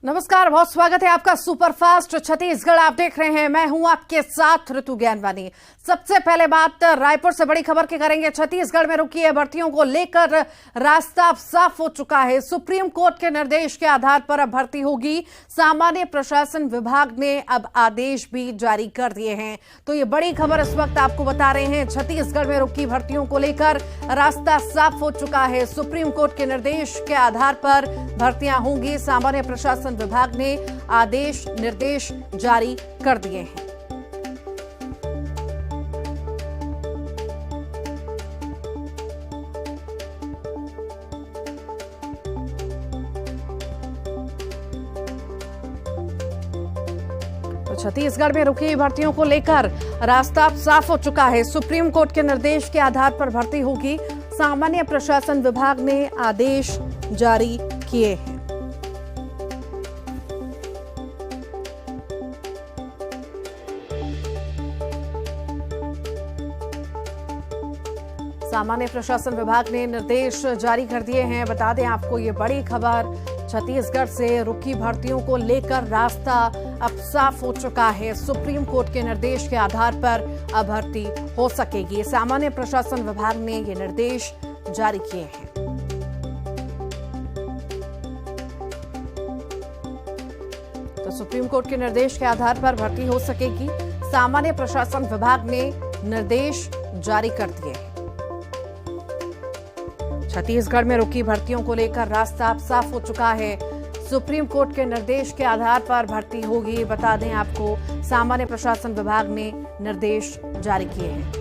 नमस्कार, बहुत स्वागत है आपका सुपरफास्ट छत्तीसगढ़। आप देख रहे हैं, मैं हूं आपके साथ ऋतु ज्ञानवानी। सबसे पहले बात रायपुर से बड़ी खबर की करेंगे। छत्तीसगढ़ में रुकी है भर्तियों को लेकर रास्ता साफ हो चुका है। सुप्रीम कोर्ट के निर्देश के आधार पर अब भर्ती होगी। सामान्य प्रशासन विभाग ने अब आदेश भी जारी कर दिए हैं। तो ये बड़ी खबर इस वक्त आपको बता रहे हैं। छत्तीसगढ़ में रुकी भर्तियों को लेकर रास्ता साफ हो चुका है। सुप्रीम कोर्ट के निर्देश के आधार पर भर्तियां होंगी। सामान्य प्रशासन विभाग ने आदेश निर्देश जारी कर दिए हैं। तो छत्तीसगढ़ में रुकी भर्तियों को लेकर रास्ता साफ हो चुका है। सुप्रीम कोर्ट के निर्देश के आधार पर भर्ती होगी। सामान्य प्रशासन विभाग ने आदेश जारी किए हैं। सामान्य प्रशासन विभाग ने निर्देश जारी कर दिए हैं। बता दें आपको ये बड़ी खबर, छत्तीसगढ़ से रुकी भर्तियों को लेकर रास्ता अब साफ हो चुका है। सुप्रीम कोर्ट के निर्देश के आधार पर अब भर्ती हो सकेगी। सामान्य प्रशासन विभाग ने ये निर्देश जारी किए हैं। तो सुप्रीम कोर्ट के निर्देश के आधार पर भर्ती हो सकेगी। सामान्य प्रशासन विभाग ने निर्देश जारी कर दिए हैं। छत्तीसगढ़ में रुकी भर्तियों को लेकर रास्ता अब साफ हो चुका है। सुप्रीम कोर्ट के निर्देश के आधार पर भर्ती होगी। बता दें आपको, सामान्य प्रशासन विभाग ने निर्देश जारी किए हैं।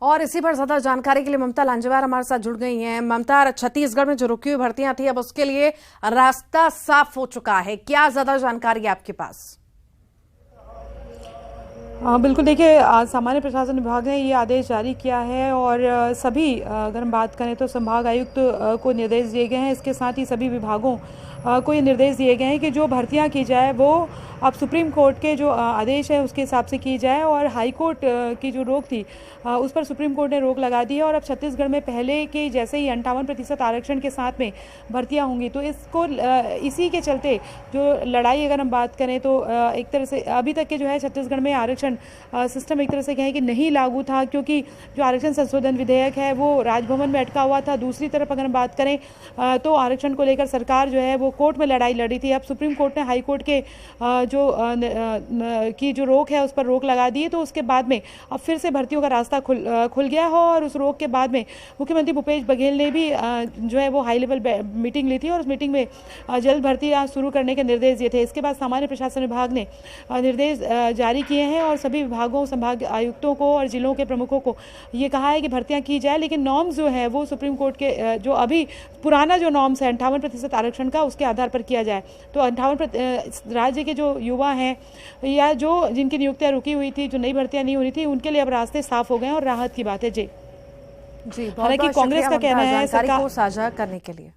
और इसी पर ज्यादा जानकारी के लिए ममता लांजेवार हमारे साथ जुड़ गई हैं। ममता, छत्तीसगढ़ में जो रुकी हुई भर्तियां थी, अब उसके लिए रास्ता साफ हो चुका है। क्या ज्यादा जानकारी है आपके पास? बिल्कुल, देखिए, सामान्य प्रशासन विभाग ने ये आदेश जारी किया है और सभी, अगर हम बात करें तो संभाग आयुक्त को निर्देश दिए गए हैं। इसके साथ ही सभी विभागों को ये निर्देश दिए गए हैं कि जो भर्तियां की जाए वो अब सुप्रीम कोर्ट के जो आदेश है उसके हिसाब से की जाए। और हाई कोर्ट की जो रोक थी उस पर सुप्रीम कोर्ट ने रोक लगा दी है। और अब छत्तीसगढ़ में पहले के जैसे ही 58% आरक्षण के साथ में भर्तियां होंगी। तो इसको इसी के चलते जो लड़ाई, अगर हम बात करें तो एक तरह से अभी तक के जो है छत्तीसगढ़ में आरक्षण सिस्टम एक तरह से कहें कि नहीं लागू था, क्योंकि जो आरक्षण संशोधन विधेयक है वो राजभवन में अटका हुआ था। दूसरी तरफ अगर हम बात करें तो आरक्षण को लेकर सरकार जो है वो कोर्ट में लड़ाई लड़ी थी। अब सुप्रीम कोर्ट ने हाई कोर्ट के की जो रोक है उस पर रोक लगा दी। तो उसके बाद में अब फिर से भर्तियों का रास्ता खुल गया है। और उस रोक के बाद में मुख्यमंत्री भूपेश बघेल ने भी जो है वो हाई लेवल मीटिंग ली थी और उस मीटिंग में जल्द भर्ती शुरू करने के निर्देश दिए थे। इसके बाद सामान्य प्रशासन विभाग ने निर्देश जारी किए हैं और सभी विभागों, संभाग आयुक्तों को और जिलों के प्रमुखों को ये कहा है कि भर्तियां की जाए, लेकिन नॉर्म्स जो है वो सुप्रीम कोर्ट के जो अभी पुराना जो नॉर्म्स है 58% आरक्षण का, उसके आधार पर किया जाए। तो 58% राज्य के जो युवा हैं या जो जिनकी नियुक्तियां रुकी हुई थी, जो नई भर्तियां नहीं हो रही थी, उनके लिए अब रास्ते साफ हो गए और राहत की बात है। जी, हालांकि कांग्रेस का कहना है सरकार को साझा करने के लिए।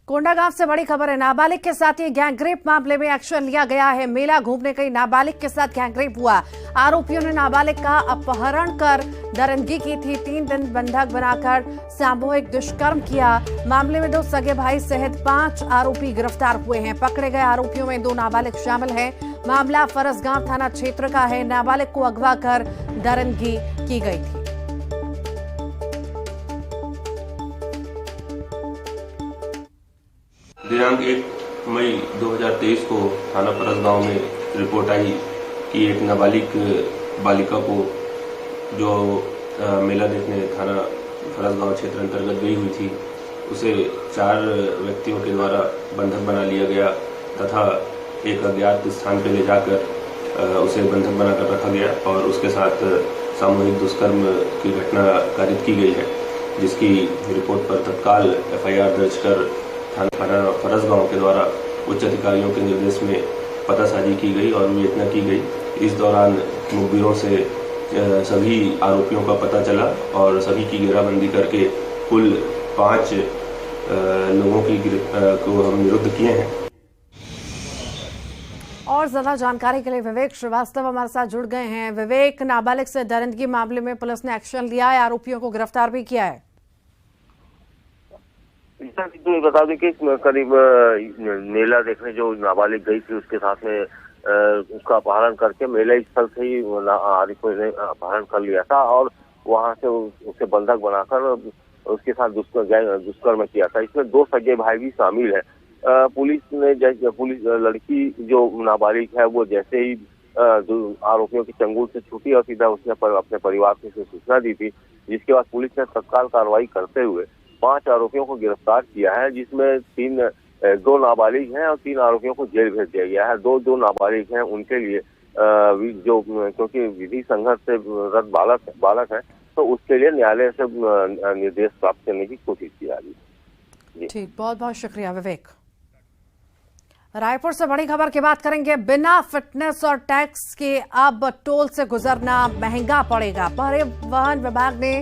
कोंडागांव से बड़ी खबर है। नाबालिग के साथ ये गैंगरेप मामले में एक्शन लिया गया है। मेला घूमने गई नाबालिग के साथ गैंगरेप हुआ। आरोपियों ने नाबालिग का अपहरण कर दरिंदगी की थी। 3 दिन बंधक बनाकर सामूहिक दुष्कर्म किया। मामले में 2 सगे भाई सहित 5 आरोपी गिरफ्तार हुए हैं। पकड़े गए आरोपियों में 2 नाबालिग शामिल हैं। मामला फरसगांव थाना क्षेत्र का है। नाबालिग को अगवा कर दरिंदगी की गई थी। दिनांक 1 मई 2023 को थाना फरसगांव में रिपोर्ट आई कि एक नाबालिग बालिका को जो मेला देखने थाना फरसगांव क्षेत्र अंतर्गत गई हुई थी, उसे 4 व्यक्तियों के द्वारा बंधक बना लिया गया तथा एक अज्ञात स्थान पर ले जाकर उसे बंधक बनाकर रखा गया और उसके साथ सामूहिक दुष्कर्म की घटना कारित की गई है, जिसकी रिपोर्ट पर तत्काल FIR दर्ज कर थाना फरसगांव के द्वारा उच्च अधिकारियों के निर्देश में पतासाजी की गई और विवेचना की गई। इस दौरान मुखबिरों से सभी आरोपियों का पता चला और सभी की घेराबंदी करके कुल 5 लोगों को हम निरुद्ध किए हैं। और ज्यादा जानकारी के लिए विवेक श्रीवास्तव हमारे साथ जुड़ गए हैं। विवेक, नाबालिग से दरिंदगी मामले में पुलिस ने एक्शन लिया है, आरोपियों को गिरफ्तार भी किया है। तो बता दें कि करीब मेला देखने जो नाबालिग गई थी उसके साथ में उसका अपहरण करके मेला स्थल से ही आरोपियों ने अपहरण कर लिया था और वहां से उसे बंधक बनाकर उसके साथ दुष्कर्म किया था। इसमें 2 सगे भाई भी शामिल है। पुलिस लड़की जो नाबालिग है वो जैसे ही आरोपियों की चंगुल से छूटी और सीधा उसने अपने परिवार को सूचना दी थी, जिसके बाद पुलिस ने तत्काल कार्रवाई करते हुए 5 आरोपियों को गिरफ्तार किया है, जिसमें 2 नाबालिग हैं और 3 आरोपियों को जेल भेज दिया गया है। 2 नाबालिग हैं, उनके लिए जो क्योंकि विधि संघर्ष से रत बालक है तो उसके लिए न्यायालय से निर्देश प्राप्त करने की कोशिश की जा रही है। ठीक, बहुत बहुत शुक्रिया विवेक। रायपुर से बड़ी खबर की बात करेंगे। बिना फिटनेस और टैक्स के अब टोल से गुजरना महंगा पड़ेगा। परिवहन विभाग ने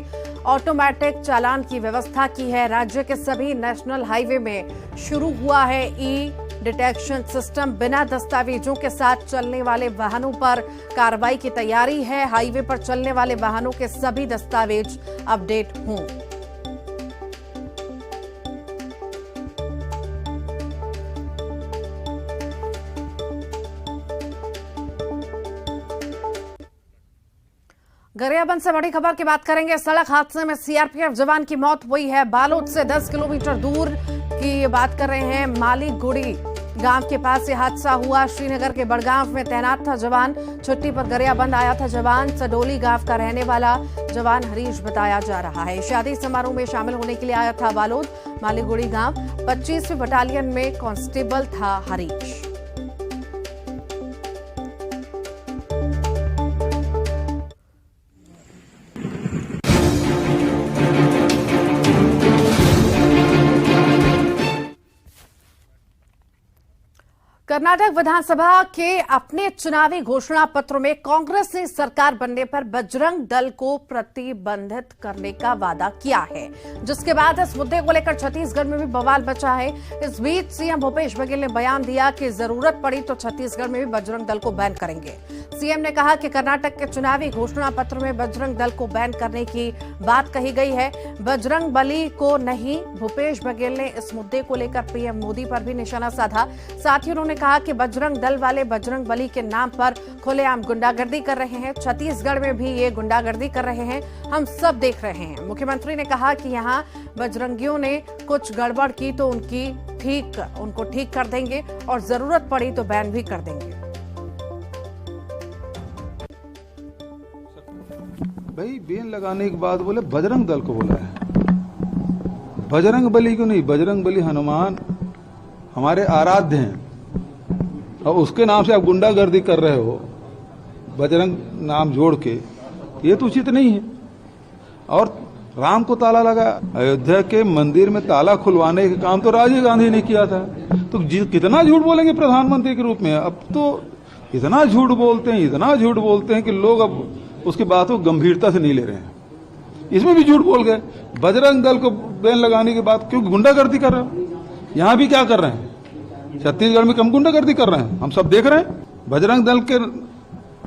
ऑटोमेटिक चालान की व्यवस्था की है। राज्य के सभी नेशनल हाईवे में शुरू हुआ है ई डिटेक्शन सिस्टम। बिना दस्तावेजों के साथ चलने वाले वाहनों पर कार्रवाई की तैयारी है। हाईवे पर चलने वाले वाहनों के सभी दस्तावेज अपडेट हों। गरियाबंद से बड़ी खबर की बात करेंगे। सड़क हादसे में सीआरपीएफ जवान की मौत हुई है। बालोद से 10 किलोमीटर दूर की बात कर रहे हैं। मालीगुड़ी गांव के पास ये हादसा हुआ। श्रीनगर के बड़गांव में तैनात था जवान। छुट्टी पर गरियाबंद आया था जवान। सडोली गांव का रहने वाला जवान हरीश बताया जा रहा है। शादी समारोह में शामिल होने के लिए आया था बालोद मालीगुड़ी गांव। 25वीं बटालियन में कांस्टेबल था हरीश। कर्नाटक विधानसभा के अपने चुनावी घोषणा पत्र में कांग्रेस ने सरकार बनने पर बजरंग दल को प्रतिबंधित करने का वादा किया है, जिसके बाद इस मुद्दे को लेकर छत्तीसगढ़ में भी बवाल मचा है। इस बीच सीएम भूपेश बघेल ने बयान दिया कि जरूरत पड़ी तो छत्तीसगढ़ में भी बजरंग दल को बैन करेंगे। सीएम ने कहा कि कर्नाटक के चुनावी घोषणा पत्र में बजरंग दल को बैन करने की बात कही गई है, बजरंग बली को नहीं। भूपेश बघेल ने इस मुद्दे को लेकर पीएम मोदी पर भी निशाना साधा। साथ ही उन्होंने कहा कि बजरंग दल वाले बजरंग बली के नाम पर खुलेआम गुंडागर्दी कर रहे हैं। छत्तीसगढ़ में भी ये गुंडागर्दी कर रहे हैं, हम सब देख रहे हैं। मुख्यमंत्री ने कहा कि यहाँ बजरंगियों ने कुछ गड़बड़ की तो उनको ठीक कर देंगे और जरूरत पड़ी तो बैन भी कर देंगे। भाई बैन लगाने के बाद बोले बजरंग दल को बोला है, बजरंग बली को नहीं। बजरंग बली हनुमान हमारे आराध्य हैं और उसके नाम से आप गुंडागर्दी कर रहे हो, बजरंग नाम जोड़ के, ये तो उचित नहीं है। और राम को ताला लगा, अयोध्या के मंदिर में ताला खुलवाने का काम तो राजीव गांधी ने किया था। तो कितना झूठ बोलेंगे प्रधानमंत्री के रूप में। अब तो इतना झूठ बोलते हैं कि लोग अब उसकी बात को गंभीरता से नहीं ले रहे हैं। इसमें भी झूठ बोल गए। बजरंग दल को बैन लगाने के बाद क्यों गुंडागर्दी कर रहे हो? यहां भी क्या कर रहे हैं? छत्तीसगढ़ में कम गुंडागर्दी कर रहे हैं, हम सब देख रहे हैं। बजरंग दल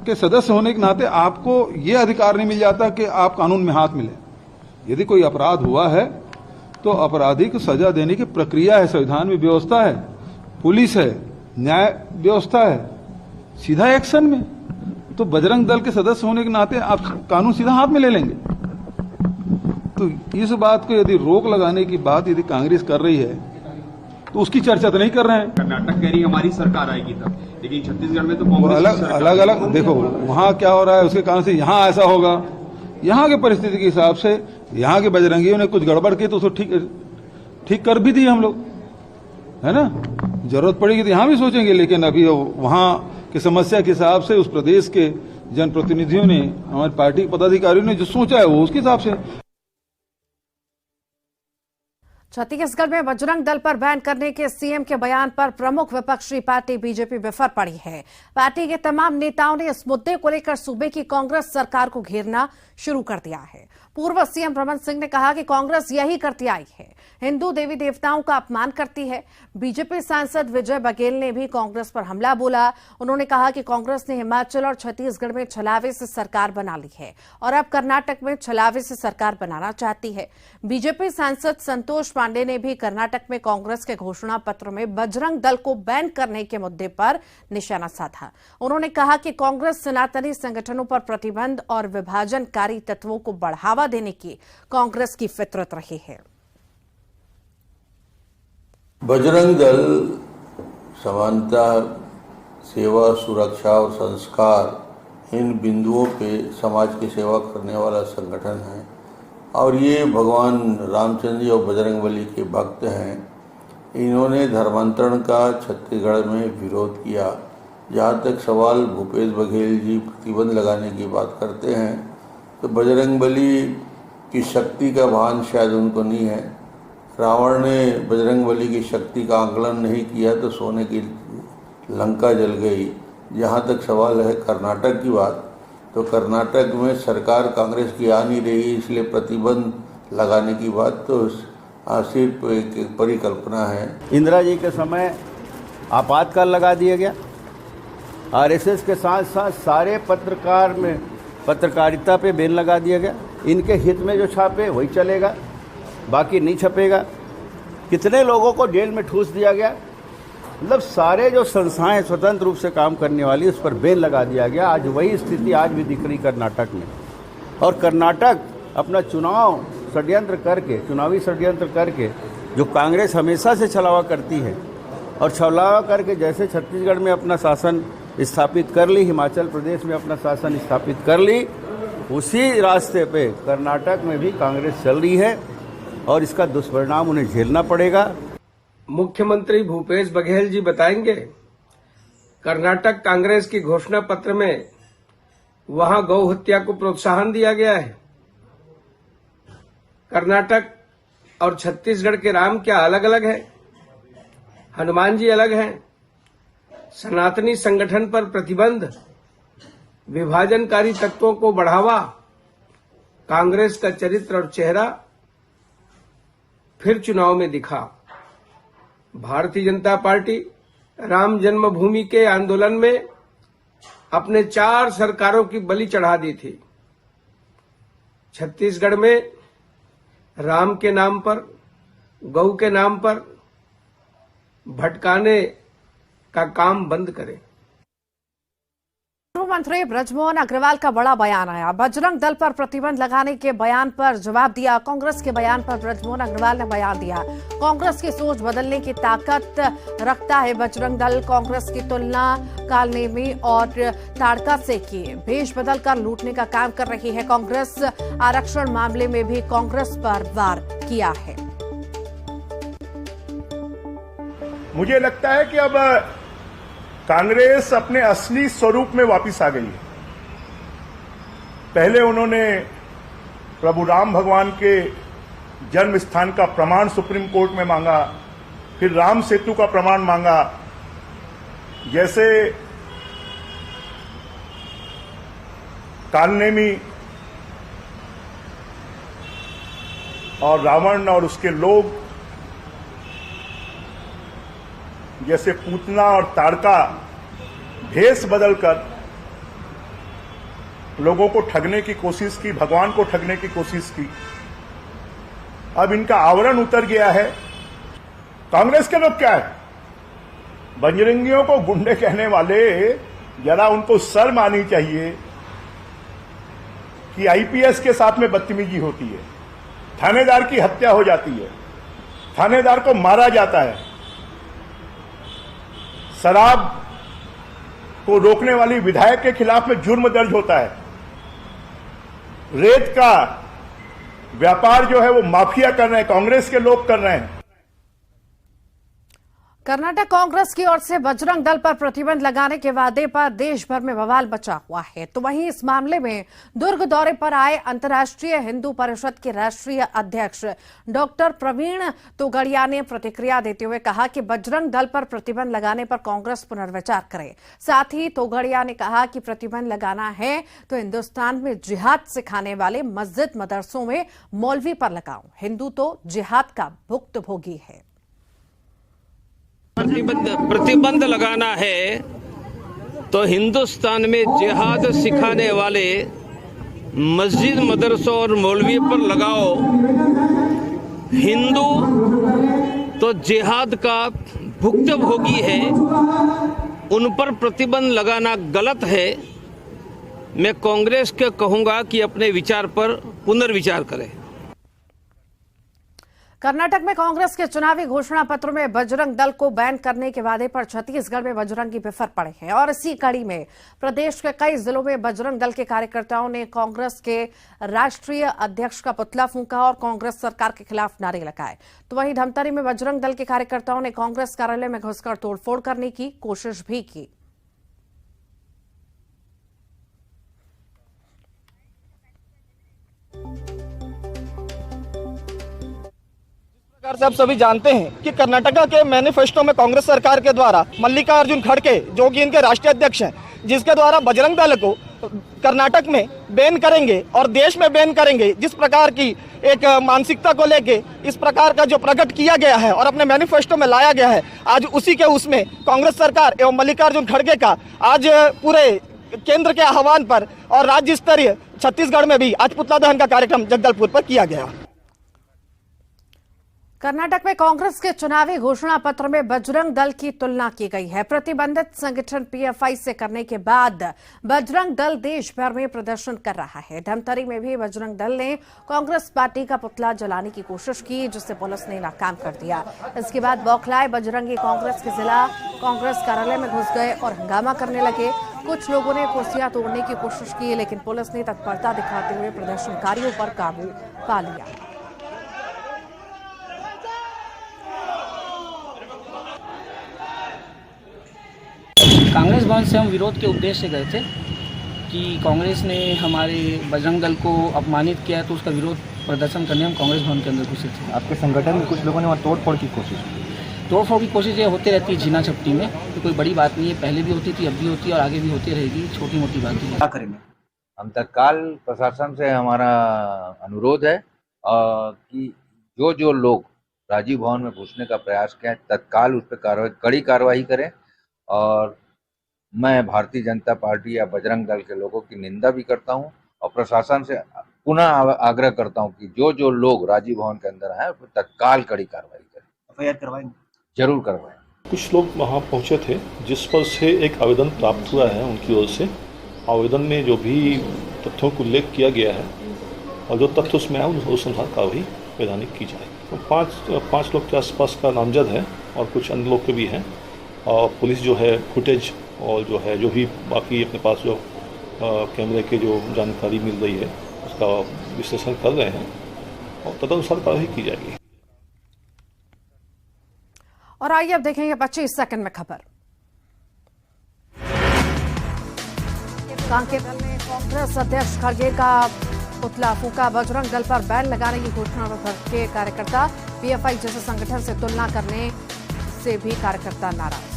के सदस्य होने के नाते आपको यह अधिकार नहीं मिल जाता कि आप कानून में हाथ मिले। यदि कोई अपराध हुआ है तो अपराधी को सजा देने की प्रक्रिया है, संविधान में व्यवस्था है, पुलिस है, न्याय व्यवस्था है, सीधा एक्शन में। तो बजरंग दल के सदस्य होने के नाते आप कानून सीधा हाथ में ले लेंगे। तो इस बात को यदि रोक लगाने की बात यदि कांग्रेस कर रही है तो उसकी चर्चा तो नहीं कर रहे हैं। कर्नाटक कह रही हमारी सरकार आएगी तब, लेकिन छत्तीसगढ़ में तो कांग्रेस अलग देखो वहां क्या हो रहा है, उसके कारण से यहाँ ऐसा होगा। यहाँ के परिस्थिति के हिसाब से यहाँ के बजरंगियों ने कुछ गड़बड़ की तो उसको ठीक कर भी दी हम लोग, है ना। जरूरत पड़ेगी तो यहाँ भी सोचेंगे, लेकिन अभी वहां की समस्या के हिसाब से उस प्रदेश के जनप्रतिनिधियों ने, हमारी पार्टी के पदाधिकारियों ने जो सोचा है वो उसके हिसाब से। छत्तीसगढ़ में बजरंग दल पर बैन करने के सीएम के बयान पर प्रमुख विपक्षी पार्टी बीजेपी बिफर पड़ी है। पार्टी के तमाम नेताओं ने इस मुद्दे को लेकर सूबे की कांग्रेस सरकार को घेरना शुरू कर दिया है। पूर्व सीएम रमन सिंह ने कहा कि कांग्रेस यही करती आई है, हिंदू देवी देवताओं का अपमान करती है। बीजेपी सांसद विजय बघेल ने भी कांग्रेस पर हमला बोला। उन्होंने कहा कि कांग्रेस ने हिमाचल और छत्तीसगढ़ में छलावे से सरकार बना ली है और अब कर्नाटक में छलावे से सरकार बनाना चाहती है। बीजेपी सांसद संतोष पांडे ने भी कर्नाटक में कांग्रेस के घोषणा पत्र में बजरंग दल को बैन करने के मुद्दे पर निशाना साधा। उन्होंने कहा कि कांग्रेस सनातनी संगठनों पर प्रतिबंध और विभाजनकारी तत्वों को बढ़ावा देने की कांग्रेस की फितरत रही है। बजरंग दल समानता, सेवा, सुरक्षा और संस्कार इन बिंदुओं पे समाज की सेवा करने वाला संगठन है और ये भगवान रामचंद्र जी और बजरंगबली के भक्त हैं। इन्होंने धर्मांतरण का छत्तीसगढ़ में विरोध किया। जहाँ तक सवाल भूपेश बघेल जी प्रतिबंध लगाने की बात करते हैं तो बजरंगबली की शक्ति का भान शायद उनको नहीं है। रावण ने बजरंगबली की शक्ति का आकलन नहीं किया तो सोने की लंका जल गई। जहाँ तक सवाल है कर्नाटक की बात, तो कर्नाटक में सरकार कांग्रेस की आ नहीं रही, इसलिए प्रतिबंध लगाने की बात तो सिर्फ एक परिकल्पना है। इंदिरा जी के समय आपातकाल लगा दिया गया। आरएसएस के साथ साथ सारे पत्रकार में पत्रकारिता पे बैन लगा दिया गया। इनके हित में जो छापे वही चलेगा, बाकी नहीं छपेगा। कितने लोगों को जेल में ठूस दिया गया। मतलब सारे जो संस्थाएं स्वतंत्र रूप से काम करने वाली उस पर बैन लगा दिया गया। आज वही स्थिति आज भी दिख रही कर्नाटक में। और कर्नाटक अपना चुनावी षड्यंत्र करके जो कांग्रेस हमेशा से छलावा करती है और छलावा करके जैसे छत्तीसगढ़ में अपना शासन स्थापित कर ली, हिमाचल प्रदेश में अपना शासन स्थापित कर ली, उसी रास्ते पे कर्नाटक में भी कांग्रेस चल रही है और इसका दुष्परिणाम उन्हें झेलना पड़ेगा। मुख्यमंत्री भूपेश बघेल जी बताएंगे। कर्नाटक कांग्रेस की घोषणा पत्र में वहां गौ हत्या को प्रोत्साहन दिया गया है। कर्नाटक और छत्तीसगढ़ के राम क्या अलग अलग है? हनुमान जी अलग हैं। सनातनी संगठन पर प्रतिबंध, विभाजनकारी तत्वों को बढ़ावा, कांग्रेस का चरित्र और चेहरा फिर चुनाव में दिखा। भारतीय जनता पार्टी राम जन्मभूमि के आंदोलन में अपने 4 सरकारों की बलि चढ़ा दी थी। छत्तीसगढ़ में राम के नाम पर, गौ के नाम पर भटकाने का काम बंद करें। पूर्व मंत्री बृजमोहन अग्रवाल का बड़ा बयान आया। बजरंग दल पर प्रतिबंध लगाने के बयान पर जवाब दिया। कांग्रेस के बयान पर बृजमोहन अग्रवाल ने बयान दिया। कांग्रेस की सोच बदलने की ताकत रखता है बजरंग दल। कांग्रेस की तुलना कालनेमी और ताड़का से की। भेष बदल कर लूटने का काम कर रही है कांग्रेस। आरक्षण मामले में भी कांग्रेस पर वार किया है। मुझे लगता है कि अब कांग्रेस अपने असली स्वरूप में वापस आ गई है। पहले उन्होंने प्रभु राम भगवान के जन्म स्थान का प्रमाण सुप्रीम कोर्ट में मांगा, फिर राम सेतु का प्रमाण मांगा। जैसे कालनेमी और रावण और उसके लोग, जैसे पूतना और ताड़का भेष बदलकर लोगों को ठगने की कोशिश की, भगवान को ठगने की कोशिश की। अब इनका आवरण उतर गया है। कांग्रेस के लोग क्या है? बजरंगियों को गुंडे कहने वाले, जरा उनको शर्म आनी चाहिए कि आईपीएस के साथ में बदतमीजी होती है, थानेदार की हत्या हो जाती है, थानेदार को मारा जाता है, शराब को रोकने वाली विधायक के खिलाफ में जुर्म दर्ज होता है, रेत का व्यापार जो है वो माफिया कर रहे हैं, कांग्रेस के लोग कर रहे हैं। कर्नाटक कांग्रेस की ओर से बजरंग दल पर प्रतिबंध लगाने के वादे पर देश भर में बवाल मचा हुआ है। तो वहीं इस मामले में दुर्ग दौरे पर आए अंतर्राष्ट्रीय हिंदू परिषद के राष्ट्रीय अध्यक्ष डॉक्टर प्रवीण तोगड़िया ने प्रतिक्रिया देते हुए कहा कि बजरंग दल पर प्रतिबंध लगाने पर कांग्रेस पुनर्विचार करे। साथ ही तोगड़िया ने कहा कि प्रतिबंध लगाना है तो हिंदुस्तान में जिहाद सिखाने वाले मस्जिद मदरसों में मौलवी पर लगाओ। हिंदू तो जिहाद का भुक्तभोगी है। प्रतिबंध लगाना है तो हिंदुस्तान में जिहाद सिखाने वाले मस्जिद मदरसों और मौलवी पर लगाओ। हिंदू तो जिहाद का भुक्तभोगी है, उन पर प्रतिबंध लगाना गलत है। मैं कांग्रेस को कहूंगा कि अपने विचार पर पुनर्विचार करें। कर्नाटक में कांग्रेस के चुनावी घोषणा पत्र में बजरंग दल को बैन करने के वादे पर छत्तीसगढ़ में बजरंगी बिफर पड़े हैं और इसी कड़ी में प्रदेश के कई जिलों में बजरंग दल के कार्यकर्ताओं ने कांग्रेस के राष्ट्रीय अध्यक्ष का पुतला फूंका और कांग्रेस सरकार के खिलाफ नारे लगाए। तो वहीं धमतरी में बजरंग दल के कार्यकर्ताओं ने कांग्रेस कार्यालय में घुसकर तोड़फोड़ करने की कोशिश भी की। से आप सभी जानते हैं कि कर्नाटका के मैनिफेस्टो में कांग्रेस सरकार के द्वारा मल्लिकार्जुन खड़गे, जो कि इनके राष्ट्रीय अध्यक्ष हैं, जिसके द्वारा बजरंग दल को कर्नाटक में बैन करेंगे और देश में बैन करेंगे, जिस प्रकार की एक मानसिकता को लेके इस प्रकार का जो प्रकट किया गया है और अपने मैनिफेस्टो में लाया गया है, आज उसी के उसमें कांग्रेस सरकार एवं मल्लिकार्जुन खड़गे का आज पूरे केंद्र के आह्वान पर और राज्य स्तरीय छत्तीसगढ़ में भी आज पुतला दहन का कार्यक्रम जगदलपुर पर किया गया। कर्नाटक में कांग्रेस के चुनावी घोषणा पत्र में बजरंग दल की तुलना की गई है। प्रतिबंधित संगठन पीएफआई से करने के बाद बजरंग दल देश भर में प्रदर्शन कर रहा है। धमतरी में भी बजरंग दल ने कांग्रेस पार्टी का पुतला जलाने की कोशिश की, जिसे पुलिस ने नाकाम कर दिया। इसके बाद बौखलाए बजरंगी कांग्रेस के जिला कांग्रेस कार्यालय में घुस गए और हंगामा करने लगे। कुछ लोगों ने कुर्सियां तोड़ने की कोशिश की, लेकिन पुलिस ने तत्परता दिखाते हुए प्रदर्शनकारियों पर काबू पा लिया। कांग्रेस भवन से हम विरोध के उद्देश्य से गए थे कि कांग्रेस ने हमारे बजरंग दल को अपमानित किया है, तो उसका विरोध प्रदर्शन करने हम कांग्रेस भवन के अंदर घुसे थे। आपके संगठन में कुछ लोगों ने वहाँ तोड़फोड़ की कोशिश की? तोड़फोड़ की कोशिश ये होती रहती है झीना झपटी में, तो कोई बड़ी बात नहीं है। पहले भी होती थी, अब भी होती है और आगे भी होती रहेगी। छोटी मोटी बात है। क्या करेंगे? हम तत्काल प्रशासन से हमारा अनुरोध है कि जो लोग राजीव भवन में घुसने का प्रयास किया तत्काल उस पर कड़ी कार्रवाई करें। और मैं भारतीय जनता पार्टी या बजरंग दल के लोगों की निंदा भी करता हूं और प्रशासन से पुनः आग्रह करता हूं कि जो लोग राजीव भवन के अंदर आए उस पर तत्काल कड़ी कार्रवाई करें। एफआईआर करवाएंगे? जरूर करवाएं। कुछ लोग वहाँ पहुँचे थे, जिस पर से एक आवेदन प्राप्त हुआ है उनकी ओर से। आवेदन में जो भी तथ्यों को उल्लेख किया गया है और जो तथ्य उसमें आए उस अनुसार कार्रवाई वैधानिक की जाए। तो पाँच लोग के आसपास का नामजद है और कुछ अन्य लोग के भी हैं। और पुलिस जो है फुटेज और जो भी बाकी अपने पास जो कैमरे के जो जानकारी मिल रही है उसका विश्लेषण कर रहे हैं और तदनुसार कार्रवाई की जाएगी। और आइए अब देखेंगे 25 सेकंड में खबर। कांकेर में कांग्रेस अध्यक्ष खड़गे का पुतला फूंका। बजरंग दल पर बैन लगाने की घोषणा पर के कार्यकर्ता पीएफआई जैसे संगठन से तुलना करने से भी कार्यकर्ता नाराज।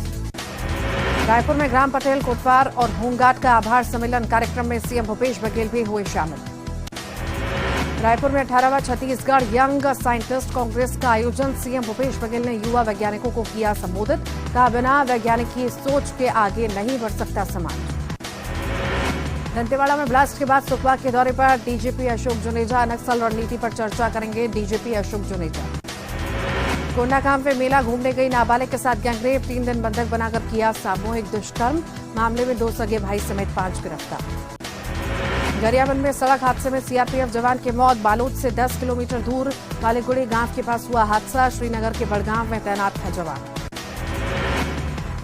रायपुर में ग्राम पटेल कोटवार और होमगार्ड का आभार सम्मेलन कार्यक्रम में सीएम भूपेश बघेल भी हुए शामिल। रायपुर में 18वां छत्तीसगढ़ यंग साइंटिस्ट कांग्रेस का आयोजन। सीएम भूपेश बघेल ने युवा वैज्ञानिकों को किया संबोधित। कहा, बिना वैज्ञानिकी सोच के आगे नहीं बढ़ सकता समाज। दंतेवाड़ा में ब्लास्ट के बाद सुकमा के दौरे पर डीजीपी अशोक जुनेजा। नक्सल रणनीति पर चर्चा करेंगे डीजीपी अशोक जुनेजा। कोंडागांव में मेला घूमने गई नाबालिग के साथ गैंगरेप। 3 दिन बंधक बनाकर किया सामूहिक दुष्कर्म। मामले में 2 सगे भाई समेत 5 गिरफ्तार। गरियाबंद में सड़क हादसे में सीआरपीएफ जवान की मौत। बालोद से 10 किलोमीटर दूर वालेगुड़ी गांव के पास हुआ हादसा। श्रीनगर के बड़गांव में तैनात है जवान।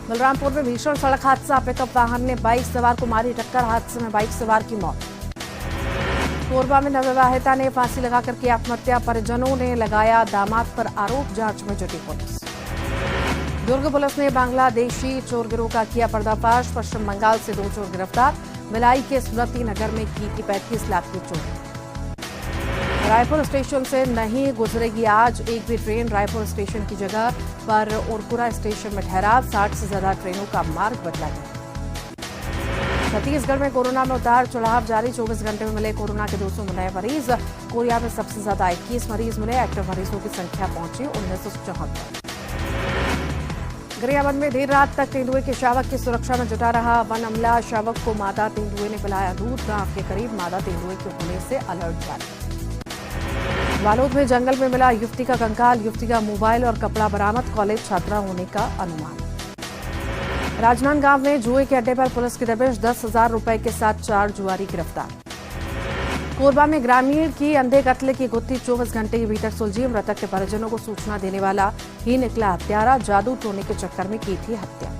बलरामपुर में भीषण सड़क हादसा। पिकअप वाहन ने बाइक सवार को मारी टक्कर। हादसे में बाइक सवार की मौत। कोरबा में नवविवाहिता ने फांसी लगाकर की आत्महत्या। परिजनों ने लगाया दामाद पर आरोप। जांच में जुटी पुलिस। दुर्ग पुलिस ने बांग्लादेशी चोर गिरोह का किया पर्दाफाश। पश्चिम बंगाल से 2 चोर गिरफ्तार। भिलाई के स्मृति नगर में की थी 35 लाख की चोरी। रायपुर स्टेशन से नहीं गुजरेगी आज एक भी ट्रेन। रायपुर स्टेशन की जगह पर ओरपुरा स्टेशन में ठहराव। 60 से ज्यादा ट्रेनों का मार्ग बदला गया। छत्तीसगढ़ में कोरोना में उतार चढ़ाव जारी। 24 घंटे में मिले कोरोना के 200 नए मरीज। कोरिया में सबसे ज्यादा 21 मरीज मिले। एक्टिव मरीजों की संख्या पहुंची 1974। गरियाबंद में देर रात तक तेंदुए के शावक की सुरक्षा में जुटा रहा वन अमला। शावक को मादा तेंदुए ने पिलाया दूध। गांव के करीब मादा तेंदुए के होने से अलर्ट जारी। बालोद में जंगल में मिला युवती का कंकाल। युवती का मोबाइल और कपड़ा बरामद। कॉलेज छात्रा होने का अनुमान। राजनांदगांव में जुए के अड्डे पर पुलिस की दबिश। 10,000 रुपए के साथ 4 जुआरी गिरफ्तार। कोरबा में ग्रामीण की अंधे कत्ल की गुत्थी 24 घंटे के भीतर सुलझी। मृतक के परिजनों को सूचना देने वाला ही निकला हत्यारा। जादू टोने के चक्कर में की थी हत्या।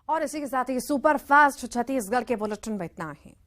और इसी के साथ ही सुपर फास्ट छत्तीसगढ़ के बुलेटिन में इतना है।